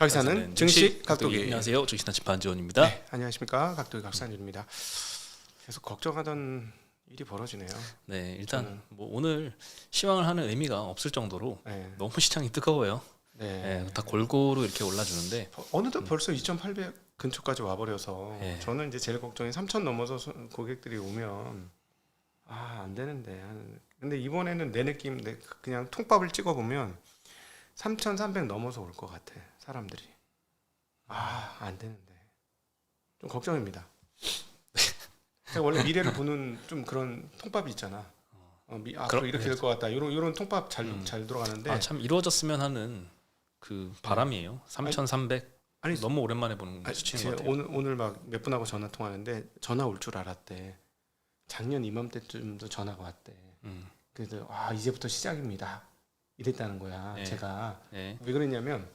박사는 증시 각도기. 안녕하세요. 증시나 집안지원입니다. 네, 안녕하십니까. 각도기 각산일입니다. 계속 걱정하던 일이 벌어지네요. 네, 일단 뭐 오늘 시황을 하는 의미가 없을 정도로 너무 시장이 뜨거워요. 네, 다 골고루 이렇게 올라주는데 어느덧 벌써 2,800 근처까지 와버려서 저는 이제 제일 걱정이 3,000 넘어서 고객들이 오면 안 되는데. 근데 이번에는 내 느낌, 그냥 통밥을 찍어보면 3,300 넘어서 올 것 같아 사람들이. 안 되는데 좀 걱정입니다. 제가 원래 미래를 보는 좀 그런 통밥이 있잖아. 앞으로 이렇게 될 것 같다. 이런 통밥 잘 돌아가는데. 참 이루어졌으면 하는 그 바람이에요. 3,300. 아니 너무 오랜만에 보는 수치인 것 같아요. 오늘 막 몇 분하고 전화 통화하는데 전화 올 줄 알았대. 작년 이맘때쯤도 전화가 왔대. 그래서 이제부터 시작입니다. 이랬다는 거야. 제가 왜 그랬냐면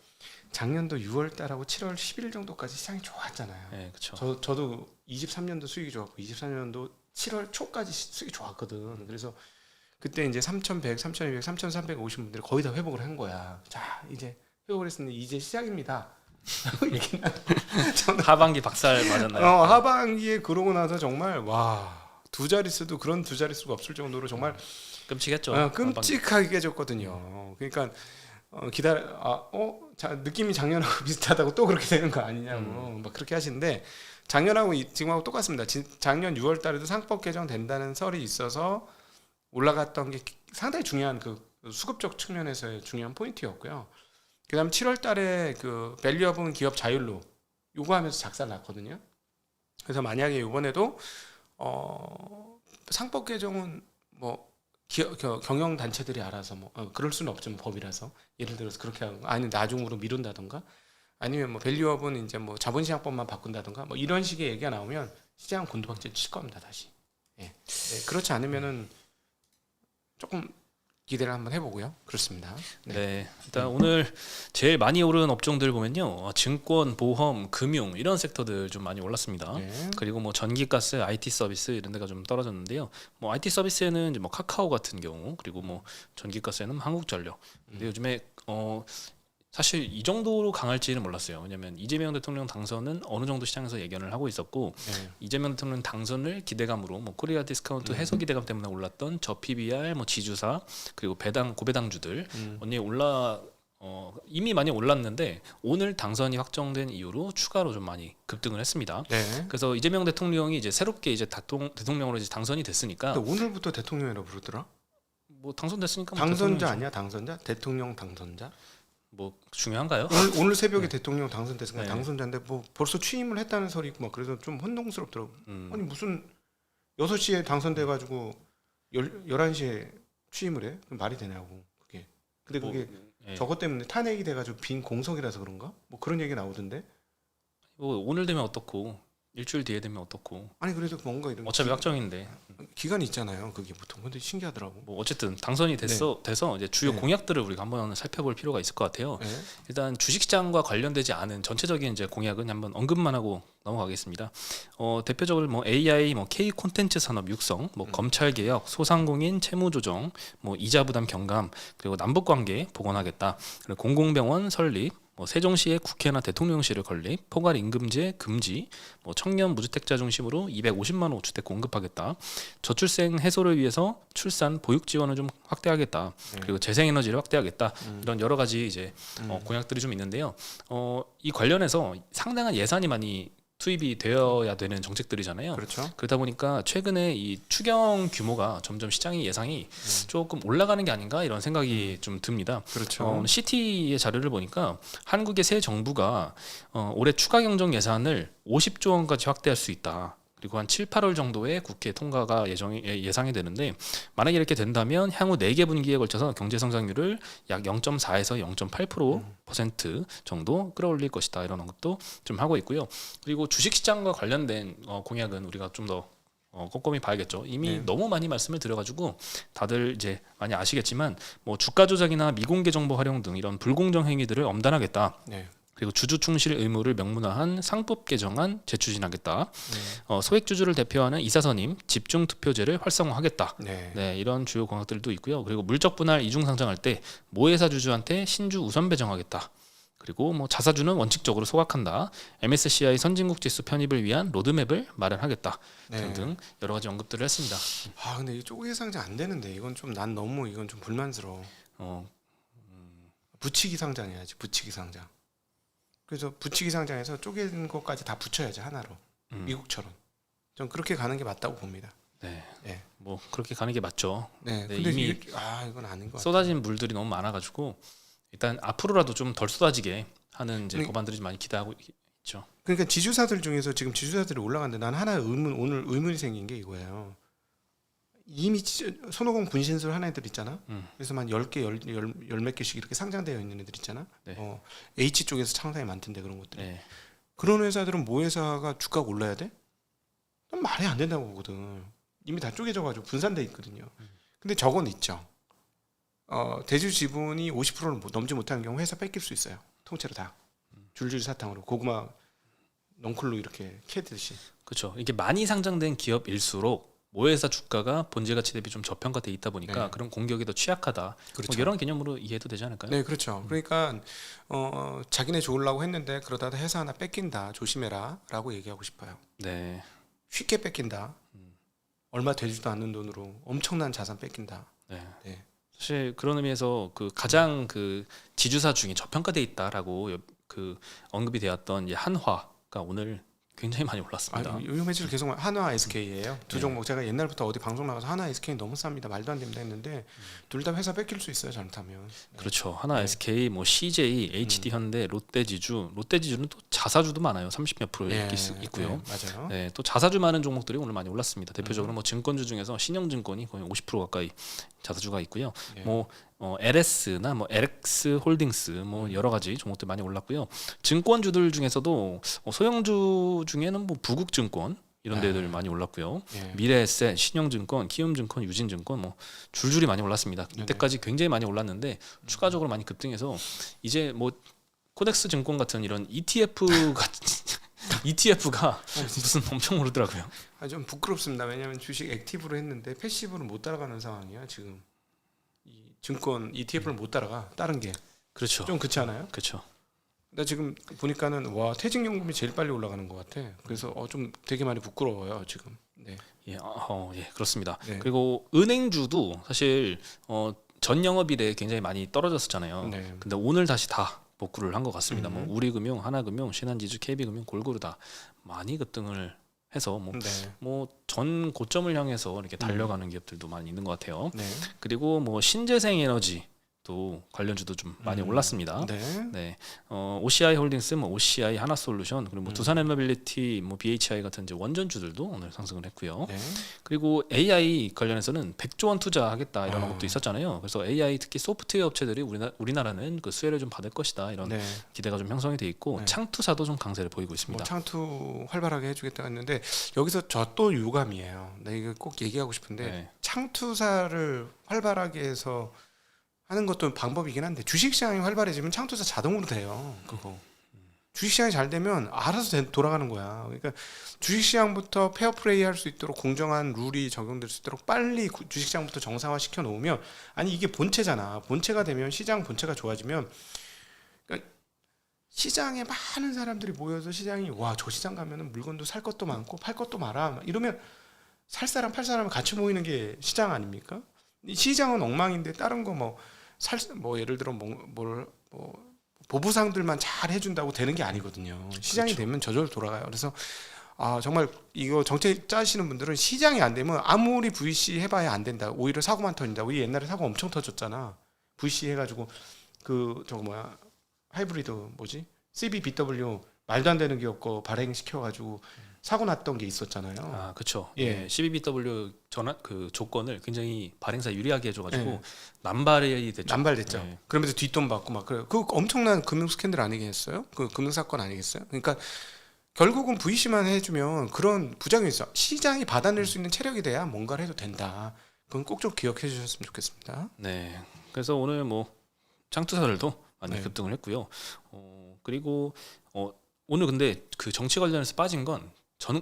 작년도 6월 달하고 7월 11일 정도까지 시장이 좋았잖아요. 네, 그렇죠. 저도 23년도 수익이 좋았고 24년도 7월 초까지 수익이 좋았거든. 그래서 그때 이제 3,100, 3,200, 3,300 오신 분들이 거의 다 회복을 한 거야. 자, 이제 회복을 했으니 이제 시작입니다. 하반기 박살 맞았나요? 하반기에 그러고 나서 정말 두 자릿수도 그런 두 자릿수가 없을 정도로 정말 끔찍했죠. 끔찍하게 깨졌거든요. 그러니까 느낌이 작년하고 비슷하다고 또 그렇게 되는 거 아니냐고 막 그렇게 하시는데 작년하고 지금하고 똑같습니다. 작년 6월 달에도 상법 개정 된다는 설이 있어서 올라갔던 게 상당히 중요한 그 수급적 측면에서의 중요한 포인트였고요. 그다음 7월 달에 그 밸류업은 기업 자율로 요구하면서 작살 났거든요. 그래서 만약에 이번에도 상법 개정은 뭐 경영 단체들이 알아서 그럴 수는 없지만 법이라서 예를 들어서 그렇게 하고 아니 나중으로 미룬다던가 아니면 뭐 밸류업은 이제 뭐 자본시장법만 바꾼다던가 뭐 이런 식의 얘기가 나오면 시장 곤두박질 칠 겁니다 다시. 그렇지 않으면은 조금 기대를 한번 해보고요. 그렇습니다. 일단 오늘 제일 많이 오른 업종들 보면요, 증권, 보험, 금융 이런 섹터들 좀 많이 올랐습니다. 그리고 뭐 전기가스, IT 서비스 이런 데가 좀 떨어졌는데요. 뭐 IT 서비스에는 이제 뭐 카카오 같은 경우, 그리고 뭐 전기가스에는 한국전력. 근데 요즘에 사실 이 정도로 강할지는 몰랐어요. 왜냐하면 이재명 대통령 당선은 어느 정도 시장에서 예견을 하고 있었고 이재명 대통령 당선을 기대감으로 뭐 코리아 디스카운트 해소 기대감 때문에 올랐던 저 PBR, 뭐 지주사 그리고 고배당주들 이미 많이 올랐는데 오늘 당선이 확정된 이후로 추가로 좀 많이 급등을 했습니다. 그래서 이재명 대통령이 이제 새롭게 이제 대통령으로 이제 당선이 됐으니까. 오늘부터 대통령이라고 부르더라? 뭐 당선됐으니까 당선자 아니야? 당선자? 대통령 당선자? 뭐 중요한가요? 오늘 새벽에 대통령 당선됐으니까 당선자인데 뭐 벌써 취임을 했다는 설이 있고 막 그래서 좀 혼동스럽더라고. 아니 무슨 6시에 당선돼가지고 11시에 취임을 해? 그럼 말이 되냐고 그게. 근데 그게 저것 때문에 탄핵이 돼가지고 빈 공석이라서 그런가? 뭐 그런 얘기 나오던데. 뭐 오늘 되면 어떻고 일주일 뒤에 되면 어떻고. 아니 그래도 뭔가 이런 어차피 확정인데 기간이 있잖아요. 그게 보통. 근데 신기하더라고. 뭐 어쨌든 당선이 돼서 이제 주요 공약들을 우리가 한번 살펴볼 필요가 있을 것 같아요. 일단 주식시장과 관련되지 않은 전체적인 이제 공약은 한번 언급만 하고 넘어가겠습니다. 대표적으로 뭐 AI, 뭐 K 콘텐츠 산업 육성, 뭐 검찰 개혁, 소상공인 채무 조정, 뭐 이자 부담 경감, 그리고 남북 관계 복원하겠다. 그리고 공공병원 설립. 뭐 세종시의 국회나 대통령실을 건립, 포괄 임금제 금지, 뭐 청년 무주택자 중심으로 250만 호 주택 공급하겠다. 저출생 해소를 위해서 출산 보육 지원을 좀 확대하겠다. 그리고 재생에너지를 확대하겠다. 이런 여러 가지 이제 공약들이 좀 있는데요. 이 관련해서 상당한 예산이 많이 투입이 되어야 되는 정책들이잖아요. 그렇죠. 그러다 보니까 최근에 이 추경 규모가 점점 시장의 예상이 조금 올라가는 게 아닌가 이런 생각이 좀 듭니다. 그렇죠. CT의 자료를 보니까 한국의 새 정부가 올해 추가 경정 예산을 50조 원까지 확대할 수 있다. 그리고 한 7, 8월 정도에 국회 통과가 예상이 되는데 만약에 이렇게 된다면 향후 4개 분기에 걸쳐서 경제 성장률을 약 0.4에서 0.8% 정도 끌어올릴 것이다. 이런 것도 좀 하고 있고요. 그리고 주식시장과 관련된 공약은 우리가 좀 더 꼼꼼히 봐야겠죠. 이미 너무 많이 말씀을 드려가지고 다들 이제 많이 아시겠지만 뭐 주가 조작이나 미공개 정보 활용 등 이런 불공정 행위들을 엄단하겠다. 그리고 주주 충실 의무를 명문화한 상법 개정안 재추진하겠다. 소액주주를 대표하는 이사선임 집중 투표제를 활성화하겠다. 이런 주요 공약들도 있고요. 그리고 물적 분할 이중 상장할 때 모회사 주주한테 신주 우선 배정하겠다. 그리고 뭐 자사주는 원칙적으로 소각한다. MSCI 선진국 지수 편입을 위한 로드맵을 마련하겠다. 네. 등등 여러 가지 언급들을 했습니다. 아 근데 이 쪼개 상장 안 되는데 이건 좀 난 너무 이건 좀 불만스러워. 붙이기 상장해야지. 붙이기 상장. 그래서 붙이기 상장해서 쪼갠 것까지 다 붙여야지 하나로. 미국처럼. 전 그렇게 가는 게 맞다고 봅니다. 네. 네. 뭐 그렇게 가는 게 맞죠. 네. 네, 근데 이미 이건 아닌 것 같아요. 쏟아진 물들이 너무 많아가지고 일단 앞으로라도 좀 덜 쏟아지게 하는 이제 법안들이 많이 기대하고 있죠. 그러니까 지주사들 중에서 지금 지주사들이 올라갔는데 난 하나 오늘 의문이 생긴 게 이거예요. 이미 손오공 분신술 하는 애들 있잖아. 그래서 한 10개, 열 몇 개씩 이렇게 상장되어 있는 애들 있잖아. 네. H 쪽에서 상당히 많던데 그런 것들이. 네. 그런 회사들은 모회사가 주가가 올라야 돼? 난 말이 안 된다고 보거든. 이미 다 쪼개져가지고 분산돼 있거든요. 근데 저건 있죠. 대주 지분이 50%를 넘지 못하는 경우 회사 뺏길 수 있어요. 통째로 다. 줄줄 사탕으로 고구마 넝쿨로 이렇게 캐듯이. 그렇죠. 이게 많이 상장된 기업일수록 모회사 주가가 본질 가치 대비 좀 저평가돼 있다 보니까 네. 그런 공격이 더 취약하다. 그렇죠. 뭐 이런 개념으로 이해해도 되지 않을까요? 네, 그렇죠. 그러니까 자기네 좋으려고 했는데 그러다가 회사 하나 뺏긴다. 조심해라라고 얘기하고 싶어요. 네. 쉽게 뺏긴다. 얼마 되지도 않는 돈으로 엄청난 자산 뺏긴다. 네. 네. 사실 그런 의미에서 그 가장 그 지주사 중에 저평가돼 있다라고 그 언급이 되었던 이 한화가 오늘 굉장히 많이 올랐습니다. 요 며칠 계속 한화 SK예요. 두 네. 종목 제가 옛날부터 어디 방송 나가서 한화 SK 너무 쌉니다. 말도 안 됩니다 했는데 둘 다 회사 뺏길 수 있어요. 잘못하면. 네. 그렇죠. 하나 SK, 뭐 CJ, HD 현대, 롯데지주. 롯데지주는 또 자사주도 많아요. 30몇 프로 네, 있고요. 네, 맞아요. 네, 또 자사주 많은 종목들이 오늘 많이 올랐습니다. 대표적으로 뭐 증권주 중에서 신영증권이 거의 50% 가까이 자사주가 있고요. 네. 뭐 LS나 뭐 LX 홀딩스 뭐 여러 가지 종목들 많이 올랐고요. 증권주들 중에서도 소형주 중에는 뭐 부국증권 이런 데들 많이 올랐고요. 네. 미래에셋, 신영증권, 키움증권, 유진증권 뭐 줄줄이 많이 올랐습니다. 이때까지 굉장히 많이 올랐는데 추가적으로 많이 급등해서 이제 뭐 코덱스 증권 같은 이런 ETF가 무슨 엄청 오르더라고요. 좀 부끄럽습니다. 왜냐하면 주식 액티브로 했는데 패시브로 못 따라가는 상황이야 지금. 이 증권 ETF를 못 따라가. 다른 게. 그렇죠. 좀 그렇지 않아요? 그렇죠. 나 지금 보니까는 와 퇴직연금이 제일 빨리 올라가는 것 같아. 그래서 좀 되게 많이 부끄러워요 지금. 네. 예, 예, 그렇습니다. 네. 그리고 은행주도 사실 전 영업일에 굉장히 많이 떨어졌었잖아요. 네. 근데 오늘 다시 다 복구를 한 것 같습니다. 뭐 우리금융, 하나금융, 신한지주, KB금융 골고루 다 많이 급등을 해서 뭐 전 고점을 향해서 이렇게 달려가는 기업들도 많이 있는 것 같아요. 네. 그리고 뭐 신재생에너지 또 관련주도 좀 많이 올랐습니다. 네. 네, OCI 홀딩스, 뭐 OCI 하나솔루션, 그리고 뭐 두산에너빌리티, 뭐 BHI 같은 이제 원전주들도 오늘 상승을 했고요. 네. 그리고 AI 관련해서는 100조 원 투자하겠다 이런 것도 있었잖아요. 그래서 AI 특히 소프트웨어 업체들이 우리나라는 그 수혜를 좀 받을 것이다 이런 네. 기대가 좀 형성이 돼 있고 네. 창투사도 좀 강세를 보이고 있습니다. 뭐 창투 활발하게 해주겠다 했는데 여기서 저 또 유감이에요. 나 이거 꼭 얘기하고 싶은데 네. 창투사를 활발하게 해서 하는 것도 방법이긴 한데 주식시장이 활발해지면 창투사 자동으로 돼요. 그거. 주식시장이 잘 되면 알아서 돌아가는 거야. 그러니까 주식시장부터 페어플레이 할 수 있도록 공정한 룰이 적용될 수 있도록 빨리 주식시장부터 정상화 시켜 놓으면 아니 이게 본체잖아. 본체가 되면 시장 본체가 좋아지면 그러니까 시장에 많은 사람들이 모여서 시장이 와 저 시장 가면은 물건도 살 것도 많고 팔 것도 많아 이러면 살 사람 팔 사람 같이 모이는 게 시장 아닙니까? 이 시장은 엉망인데 다른 거 뭐 예를 들어 뭐 보부상들만 잘 해준다고 되는 게 아니거든요. 시장이 그렇죠. 되면 저절로 돌아가요. 그래서 정말 이거 정책 짜시는 분들은 시장이 안 되면 아무리 VC 해봐야 안 된다. 오히려 사고만 터진다. 우리 옛날에 사고 엄청 터졌잖아. VC 해가지고 하이브리드 CBBW 말도 안 되는 기업 거 발행시켜가지고 사고 났던 게 있었잖아요. 그렇죠. 예. 예, CBBW 그 조건을 굉장히 발행사 유리하게 해줘가지고 예. 남발이 됐죠. 남발됐죠. 예. 그러면서 뒷돈 받고 막 그래. 그 엄청난 금융 스캔들 아니겠어요? 그 금융 사건 아니겠어요? 그러니까 결국은 VC만 해주면 그런 부작용이 있어. 시장이 받아낼 수 있는 체력이 돼야 뭔가를 해도 된다. 그건 꼭 좀 기억해 주셨으면 좋겠습니다. 네. 그래서 오늘 뭐 창투사들도 많이 네. 급등을 했고요. 그리고 오늘 근데 그 정치 관련해서 빠진 건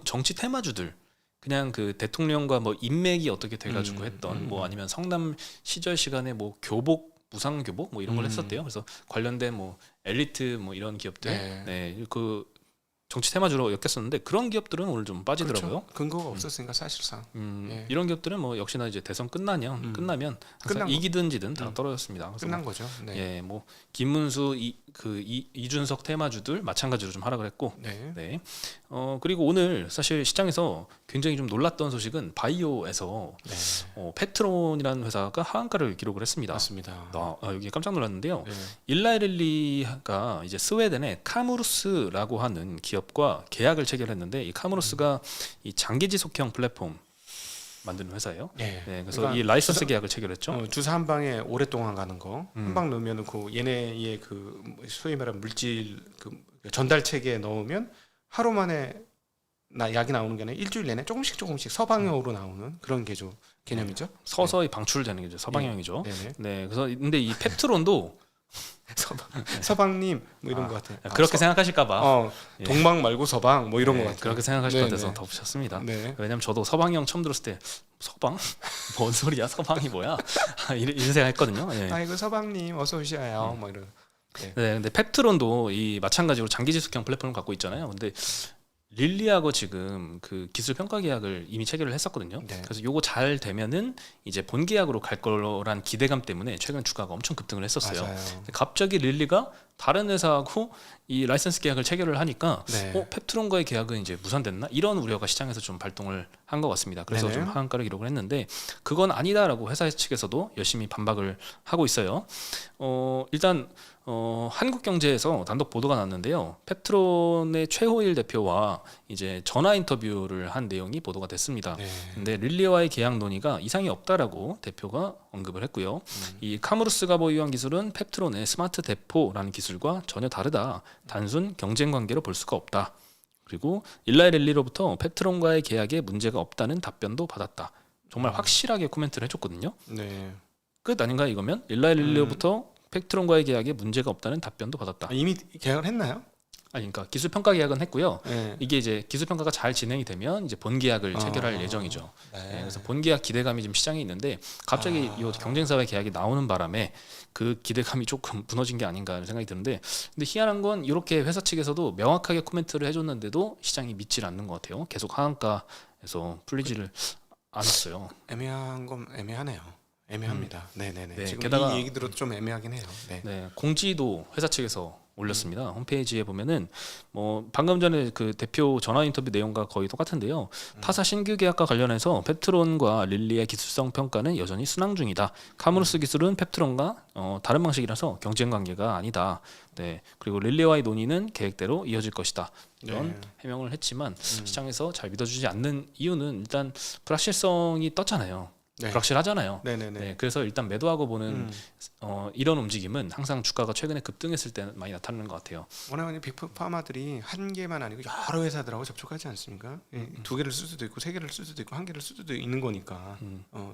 정치 테마주들 그냥 그 대통령과 뭐 인맥이 어떻게 돼가지고 했던 뭐 아니면 성남 시절 시간에 뭐 교복 무상교복 뭐 이런 걸 했었대요. 그래서 관련된 뭐 엘리트 뭐 이런 기업들, 네. 네, 그 정치 테마주로 엮였었는데 그런 기업들은 오늘 좀 빠지더라고요. 그렇죠. 근거가 없었으니까 사실상. 예. 이런 기업들은 뭐 역시나 이제 대선 끝나면 끝난 항상 거. 이기든 지든 다 떨어졌습니다. 그래서 끝난 거죠. 네. 예, 뭐 김문수 이준석 테마주들 마찬가지로 좀 하락을 했고, 네. 네. 그리고 오늘 사실 시장에서 굉장히 좀 놀랐던 소식은 바이오에서 네. 페트론이라는 회사가 하한가를 기록을 했습니다. 맞습니다. 여기 깜짝 놀랐는데요. 네. 일라이릴리가 이제 스웨덴의 카무루스라고 하는 기업과 계약을 체결했는데 이 카무루스가 이 장기 지속형 플랫폼 만드는 회사예요. 네. 네, 그래서 그러니까 이 라이선스 계약을 체결했죠. 주사 한 방에 오랫동안 가는 거. 한 방 넣으면은 그 얘네의 그 소위 말하는 물질 그 전달 체계에 넣으면 하루 만에 약이 나오는 게 아니라 일주일 내내 조금씩 서방향으로 나오는 그런 개념이죠. 서서히 방출되는 게 이제 서방형이죠. 네네. 네, 그래서 근데 이 펩트론도 서방님 뭐 이런 것 같아요. 그렇게 생각하실까봐 동방 말고 서방 뭐 이런 것 같아요. 그렇게 생각하실 것 네네. 같아서 덧붙였습니다. 네. 왜냐면 저도 서방형 처음 들었을 때 서방? 뭔 소리야? 서방이 뭐야? 이런 생각했거든요. 예. 아이고 서방님 어서 오셔요. 뭐 이런. 네, 근데 펩트론도 이 마찬가지로 장기 지속형 플랫폼을 갖고 있잖아요. 근데 릴리하고 지금 그 기술 평가 계약을 이미 체결을 했었거든요. 네. 그래서 요거 잘 되면은 이제 본 계약으로 갈 거란 기대감 때문에 최근 주가가 엄청 급등을 했었어요. 맞아요. 근데 갑자기 릴리가 다른 회사하고 이 라이선스 계약을 체결을 하니까 네. 펩트론과의 계약은 이제 무산됐나? 이런 우려가 시장에서 좀 발동을 한 것 같습니다. 그래서 네네. 좀 하한가를 기록을 했는데 그건 아니다라고 회사 측에서도 열심히 반박을 하고 있어요. 일단 한국경제에서 단독 보도가 났는데요. 펩트론의 최호일 대표와 이제 전화 인터뷰를 한 내용이 보도가 됐습니다. 네. 근데 릴리와의 계약 논의가 이상이 없다라고 대표가 언급을 했고요. 이 카무루스가 보유한 기술은 펩트론의 스마트 대포라는 기술과 전혀 다르다. 단순 경쟁 관계로 볼 수가 없다. 그리고 일라이 릴리로부터 펩트론과의 계약에 문제가 없다는 답변도 받았다. 정말 확실하게 코멘트를 해줬거든요. 네. 끝 아닌가 이거면? 일라이 릴리로부터 펩트론과의 계약에 문제가 없다는 답변도 받았다. 이미 계약을 했나요? 아니, 그러니까 기술 평가 계약은 했고요. 네. 이게 이제 기술 평가가 잘 진행이 되면 이제 본 계약을 체결할 예정이죠. 네. 네, 그래서 본 계약 기대감이 지금 시장에 있는데 갑자기 이 경쟁사와의 계약이 나오는 바람에 그 기대감이 조금 무너진 게 아닌가 하는 생각이 드는데, 근데 희한한 건 이렇게 회사 측에서도 명확하게 코멘트를 해줬는데도 시장이 믿질 않는 것 같아요. 계속 하한가에서 풀리지를 않았어요. 애매한 건 애매하네요. 애매합니다. 네네네. 네, 지금 게다가 이 얘기 들어도 좀 애매하긴 해요. 네. 네, 공지도 회사 측에서 올렸습니다. 홈페이지에 보면은 뭐 방금 전에 그 대표 전화 인터뷰 내용과 거의 똑같은데요. 타사 신규 계약과 관련해서 펩트론과 릴리의 기술성 평가는 여전히 순항 중이다. 카무루스 기술은 펩트론과 다른 방식이라서 경쟁 관계가 아니다. 네, 그리고 릴리와의 논의는 계획대로 이어질 것이다. 이런 네. 해명을 했지만 시장에서 잘 믿어주지 않는 이유는 일단 불확실성이 떴잖아요. 네. 불확실하잖아요. 네네네. 네, 그래서 일단 매도하고 보는 이런 움직임은 항상 주가가 최근에 급등했을 때 많이 나타나는 것 같아요. 워낙에 빅파마들이 한 개만 아니고 여러 회사들하고 접촉하지 않습니까? 두 개를 쓸 수도 있고 세 개를 쓸 수도 있고 한 개를 쓸 수도 있는 거니까.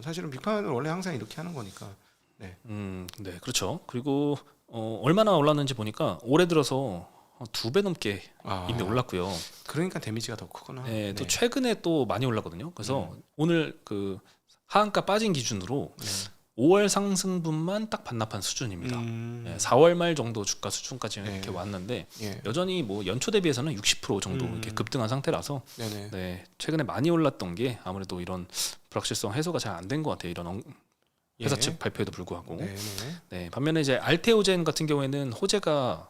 사실은 빅파마는 원래 항상 이렇게 하는 거니까. 네. 네, 그렇죠. 그리고 얼마나 올랐는지 보니까 올해 들어서 2배 넘게 이미 올랐고요. 그러니까 데미지가 더 크구나. 네, 또 최근에 또 많이 올랐거든요. 그래서 오늘 그 하한가 빠진 기준으로 5월 상승분만 딱 반납한 수준입니다. 네, 4월 말 정도 주가 수준까지 이렇게 왔는데 여전히 뭐 연초 대비해서는 60% 정도 이렇게 급등한 상태라서 네, 최근에 많이 올랐던 게 아무래도 이런 불확실성 해소가 잘 안 된 것 같아요. 이런 회사 측 발표에도 불구하고. 네, 반면에 이제 알테오젠 같은 경우에는 호재가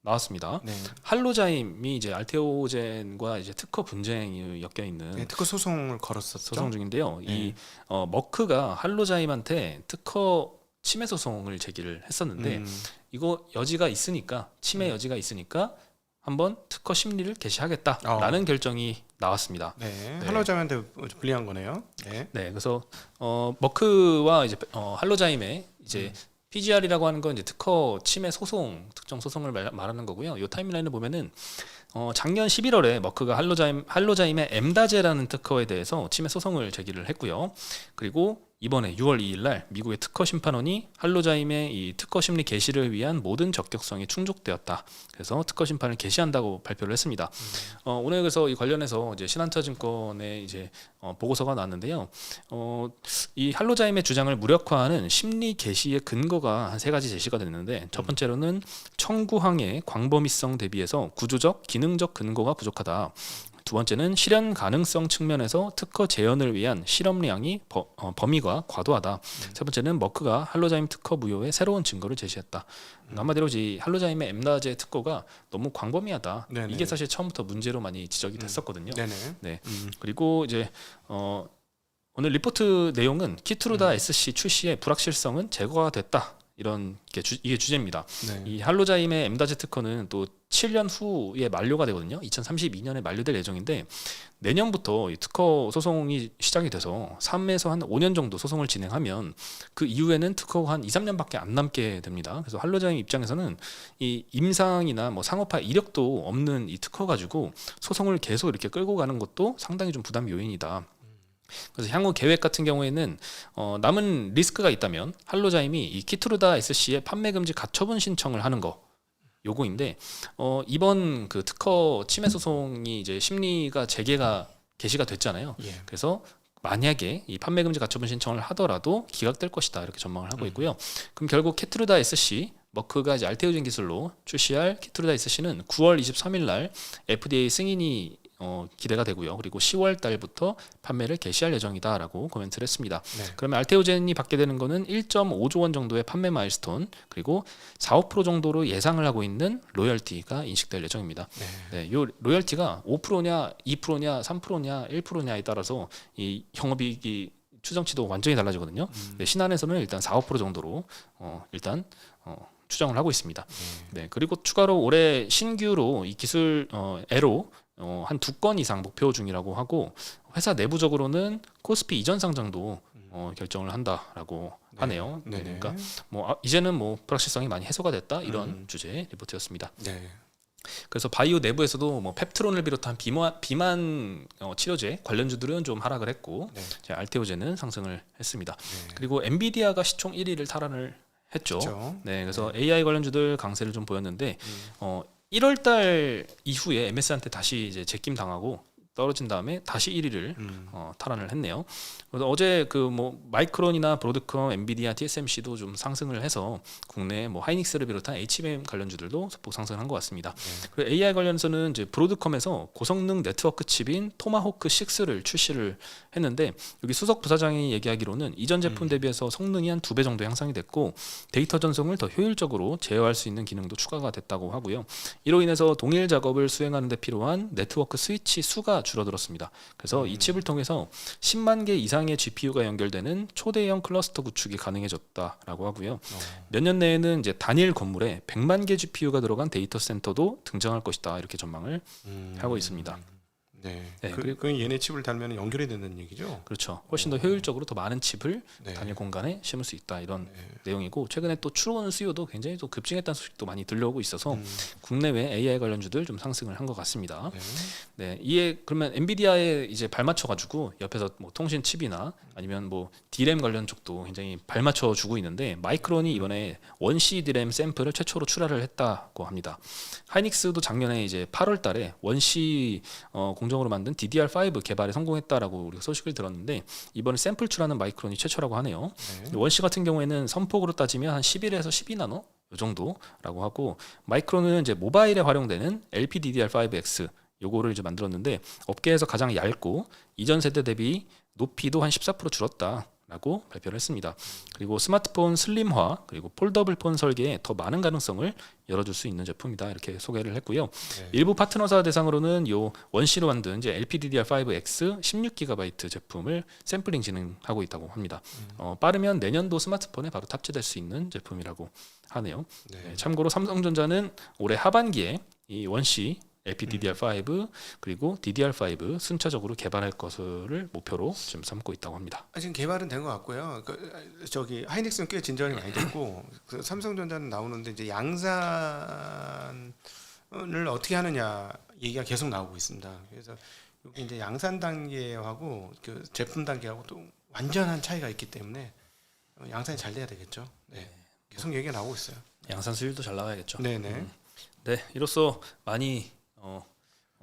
나왔습니다. 네. 할로자임이 이제 알테오젠과 이제 특허 분쟁이 엮여 있는 네, 특허 소송을 걸었었죠. 소송 중인데요. 이 머크가 할로자임한테 특허 침해 소송을 제기를 했었는데 이거 여지가 있으니까 침해 여지가 있으니까 한번 특허 심리를 개시하겠다라는 결정이 나왔습니다. 네, 할로자임한테 불리한 거네요. 네, 네, 그래서 머크와 이제 할로자임의 이제 PGR이라고 하는 건 이제 특허 침해 소송, 특정 소송을 말하는 거고요. 이 타임라인을 보면은 작년 11월에 머크가 할로자임의 엠다제라는 특허에 대해서 침해 소송을 제기를 했고요. 그리고 이번에 6월 2일 날 미국의 특허 심판원이 할로자임의 이 특허 심리 개시를 위한 모든 적격성이 충족되었다. 그래서 특허 심판을 개시한다고 발표를 했습니다. 오늘 그래서 이 관련해서 이제 신한투자증권의 이제 보고서가 나왔는데요. 이 할로자임의 주장을 무력화하는 심리 개시의 근거가 한 세 가지 제시가 됐는데, 첫 번째로는 청구항의 광범위성 대비해서 구조적, 기능적 근거가 부족하다. 두 번째는 실현 가능성 측면에서 특허 재현을 위한 실험량이 범위가 과도하다. 세 번째는 머크가 할로자임 특허 무효의 새로운 증거를 제시했다. 한마디로 이 할로자임의 엠다제 특허가 너무 광범위하다. 네네. 이게 사실 처음부터 문제로 많이 지적이 됐었거든요. 네네. 네. 그리고 이제 오늘 리포트 내용은 키트루다 SC 출시의 불확실성은 제거가 됐다. 이런 이게 주제입니다. 네. 이 할로자임의 엠다제 특허는 또 7년 후에 만료가 되거든요. 2032년에 만료될 예정인데, 내년부터 이 특허 소송이 시작이 돼서 3에서 한 5년 정도 소송을 진행하면 그 이후에는 특허가 한 2, 3년밖에 안 남게 됩니다. 그래서 할로자임 입장에서는 이 임상이나 뭐 상업화 이력도 없는 이 특허 가지고 소송을 계속 이렇게 끌고 가는 것도 상당히 좀 부담 요인이다. 그래서 향후 계획 같은 경우에는 남은 리스크가 있다면 할로자임이 이 키트루다 SC의 판매 금지 가처분 신청을 하는 거, 요거인데 이번 그 특허 침해 소송이 이제 심리가 개시가 됐잖아요. 예. 그래서 만약에 이 판매 금지 가처분 신청을 하더라도 기각될 것이다, 이렇게 전망을 하고 있고요. 그럼 결국 키트루다 SC 머크가 이제 알테오젠 기술로 출시할 키트루다 SC는 9월 23일 날 FDA 승인이 기대가 되고요. 그리고 10월 달부터 판매를 개시할 예정이다라고 코멘트를 했습니다. 네. 그러면 알테오젠이 받게 되는 거는 1.5조 원 정도의 판매 마일스톤, 그리고 4, 5% 정도로 예상을 하고 있는 로열티가 인식될 예정입니다. 네, 요 로열티가 5%냐, 2%냐, 3%냐, 1%냐에 따라서 이 영업이익이 추정치도 완전히 달라지거든요. 네, 신한에서는 일단 4, 5% 정도로 일단 추정을 하고 있습니다. 네, 그리고 추가로 올해 신규로 이 기술 애로 한 2건 이상 목표 중이라고 하고, 회사 내부적으로는 코스피 이전 상장도 결정을 한다라고 하네요. 네. 그러니까 뭐 이제는 뭐 불확실성이 많이 해소가 됐다, 이런 주제의 리포트였습니다. 네. 그래서 바이오 내부에서도 뭐 펩트론을 비롯한 비만 치료제 관련주들은 좀 하락을 했고, 네. 알테오젠은 상승을 했습니다. 네. 그리고 엔비디아가 시총 1위를 탈환을 했죠. 그렇죠. 네, 그래서 AI 관련주들 강세를 좀 보였는데 1월달 이후에 MS한테 다시 이제 제낌 당하고 떨어진 다음에 다시 1위를 탈환을 했네요. 그래서 어제 그 뭐 마이크론이나 브로드컴, 엔비디아, TSMC도 좀 상승을 해서 국내 뭐 하이닉스를 비롯한 HBM 관련주들도 소폭 상승한 것 같습니다. 그리고 AI 관련해서는 이제 브로드컴에서 고성능 네트워크 칩인 토마호크 6를 출시를 했는데, 여기 수석 부사장이 얘기하기로는 이전 제품 대비해서 성능이 한 2배 정도 향상이 됐고, 데이터 전송을 더 효율적으로 제어할 수 있는 기능도 추가가 됐다고 하고요. 이로 인해서 동일 작업을 수행하는 데 필요한 네트워크 스위치 수가 줄어들었습니다. 그래서 이 칩을 통해서 10만 개 이상의 GPU가 연결되는 초대형 클러스터 구축이 가능해졌다라고 하고요. 몇 년 내에는 이제 단일 건물에 100만 개 GPU가 들어간 데이터 센터도 등장할 것이다, 이렇게 전망을 하고 있습니다. 네. 네, 그 얘네 칩을 달면 연결이 된다는 얘기죠. 그렇죠. 훨씬 더 효율적으로 더 많은 칩을 네. 단일 공간에 심을 수 있다, 이런 내용이고, 최근에 또 추론 수요도 굉장히 또 급증했다는 소식도 많이 들려오고 있어서 국내외 AI 관련주들 좀 상승을 한 것 같습니다. 네, 이에 그러면 엔비디아에 이제 발맞춰 가지고 옆에서 뭐 통신 칩이나 아니면 뭐 D램 관련 쪽도 굉장히 발맞춰 주고 있는데, 마이크론이 이번에 원C D램 샘플을 최초로 출하를 했다고 합니다. 하이닉스도 작년에 이제 8월달에 원C 공정으로 만든 DDR5 개발에 성공했다라고 우리가 소식을 들었는데, 이번에 샘플 출하는 마이크론이 최초라고 하네요. 원C 같은 경우에는 선폭으로 따지면 한 11에서 12나노 이 정도라고 하고, 마이크론은 이제 모바일에 활용되는 LPDDR5X 요거를 이제 만들었는데, 업계에서 가장 얇고 이전 세대 대비 높이도 한 14% 줄었다라고 발표를 했습니다. 그리고 스마트폰 슬림화, 그리고 폴더블 폰 설계에 더 많은 가능성을 열어줄 수 있는 제품이다, 이렇게 소개를 했고요. 일부 파트너사 대상으로는 요 원C로 만든 이제 LPDDR5X 16GB 제품을 샘플링 진행하고 있다고 합니다. 빠르면 내년도 스마트폰에 바로 탑재될 수 있는 제품이라고 하네요. 네, 참고로 삼성전자는 올해 하반기에 이 원C LPDDR5 그리고 DDR5 순차적으로 개발할 것을 목표로 지금 삼고 있다고 합니다. 지금 개발은 된 것 같고요. 저기 하이닉스는 꽤 진전이 많이 됐고, 그 삼성전자는 나오는데 이제 양산을 어떻게 하느냐 얘기가 계속 나오고 있습니다. 그래서 여기 이제 양산 단계하고 그 제품 단계하고 또 완전한 차이가 있기 때문에 양산이 잘 돼야 되겠죠. 네. 계속 얘기가 나오고 있어요. 양산 수율도 잘 나가야겠죠. 네네. 네, 이로써 많이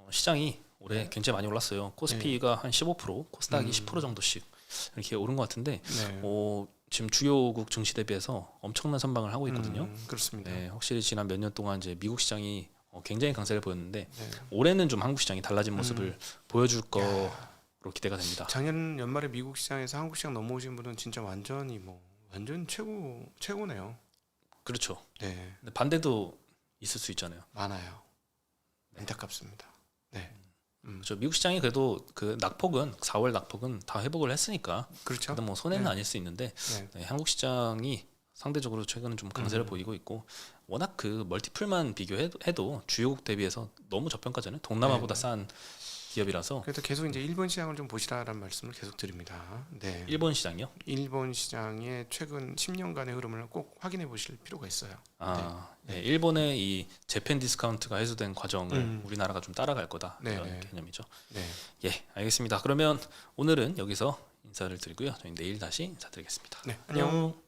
시장이 올해 굉장히 많이 올랐어요. 코스피가 한 15%, 코스닥이 10% 정도씩 이렇게 오른 것 같은데 네. 지금 주요국 증시 대비해서 엄청난 선방을 하고 있거든요. 그렇습니다. 네, 확실히 지난 몇 년 동안 이제 미국 시장이 굉장히 강세를 보였는데 네. 올해는 좀 한국 시장이 달라진 모습을 보여줄 거로 기대가 됩니다. 작년 연말에 미국 시장에서 한국 시장 넘어오신 분은 진짜 완전히 완전 최고네요. 그렇죠. 네. 근데 반대도 있을 수 있잖아요. 많아요. 안타깝습니다. 네. 그렇죠. 미국 시장이 그래도 그 낙폭은 4월 낙폭은 다 회복을 했으니까 그렇죠. 뭐 손해는 아닐 수 있는데 네, 한국 시장이 상대적으로 최근은 좀 강세를 보이고 있고 워낙 그 멀티플만 비교해도 주요국 대비해서 너무 저평가잖아요. 동남아보다 싼 기업이라서. 그래서 계속 이제 일본 시장을 좀 보시라라는 말씀을 계속 드립니다. 네. 일본 시장이요? 일본 시장의 최근 10년간의 흐름을 꼭 확인해 보실 필요가 있어요. 네, 일본의 이 재팬 디스카운트가 해소된 과정을 우리나라가 좀 따라갈 거다 이런 개념이죠. 네. 예, 알겠습니다. 그러면 오늘은 여기서 인사를 드리고요. 저희 내일 다시 인사드리겠습니다. 네, 안녕.